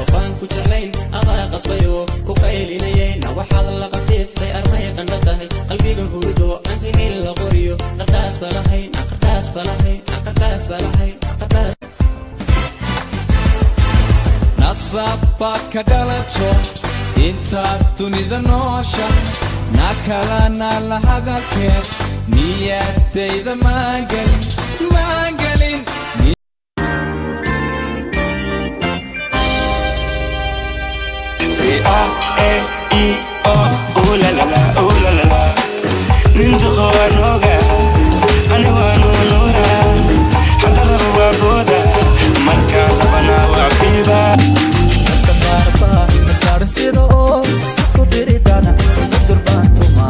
qofaan ku jeclayn adaa qasbayo ku qaylinayeen waxaad la qafiiftay armay qandhatahay qalbiga hurdo aan helin la qoriyo qadaas balahay qadaas balahay qadaas balahay qadaas nasabat kadalacho inta dunida noosha nakalana la hadalkeed niyadayda maangalin A-E-I-O ooh la la la ooh la la la nindu khawanoga ani wanunura hadara waboda marka labana wabiba kamarba nasar siro isku diridana durbaantuma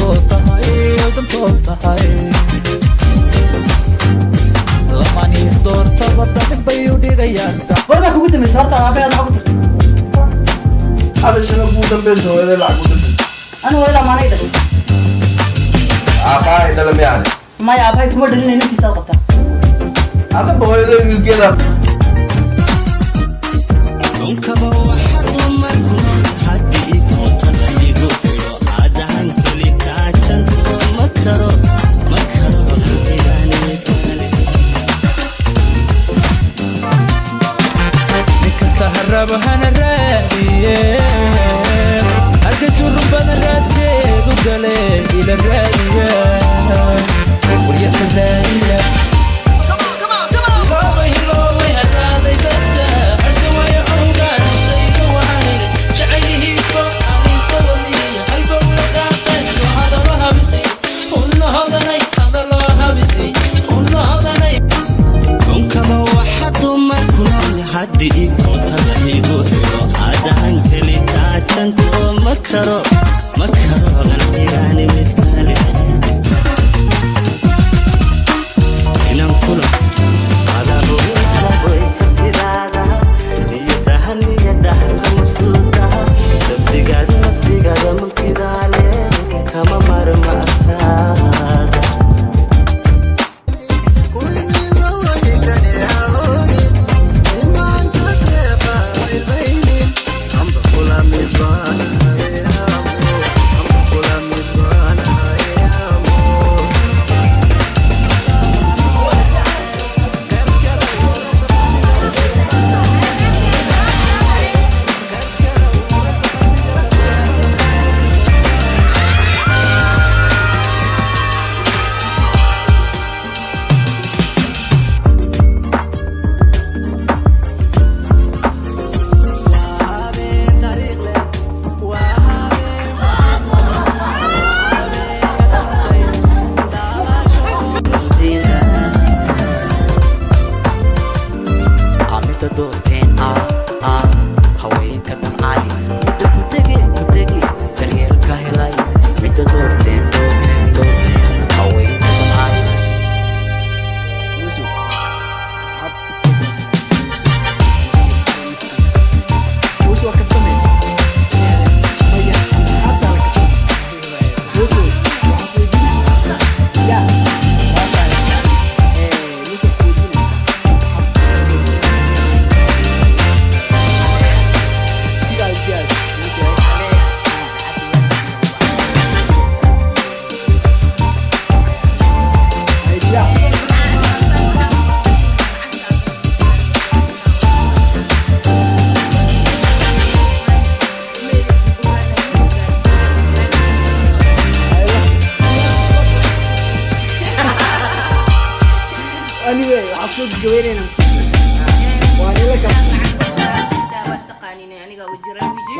udan tahay lamani isdoorta wadanin bay u dhigayaan warba kugu dambeysay horta aabaad ugu tirtay هذا شنو بودن بيته هذا لعب بودن أنا ولا ما نقدر عقائد لم يعني ما يا أباي تمر لنا نفسي سالقتها هذا بقول إذا يقول كذا كبا واحد ومركون حد يكون تغييره عاد عن كل كاتن مكرو يعني نكستهرب هنراديه أركسر ربنا الراديه قدلي إلى الراديه واليسرانية حد يكون تغييره عاد عن كل كاتن مكرو يعني مثالي إنهم كلهم على بوي كتيرانا يدهني يدهن مبسوطة تبتقاد ملكي دالي كما مرمعتها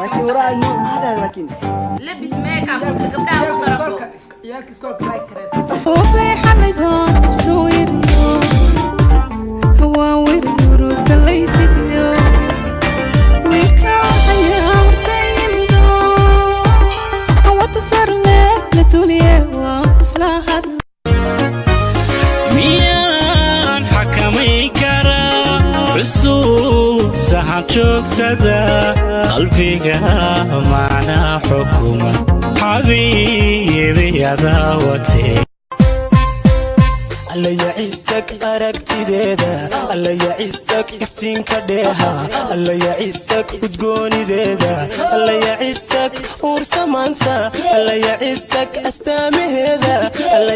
لكن وراء ما هذا لكن لبس ميك اب قبلها وضربوا ياك سكوك لايك كريس وفي حمدهم سوير هو ويرو كليتيو ويكا حيا ورتيم دو هو تصر لك لتوليه واصلاحات ميان حكمي كرا رسول سحب شوك سدا قلبك معنا حكومة حبيبي يا دعوتي alla yacisag aragtideeda alla yacisag iftiinka dheeha alla yacisag udgoonideeda alla yacisag uur samaanta alla yacisag astaamaheeda alla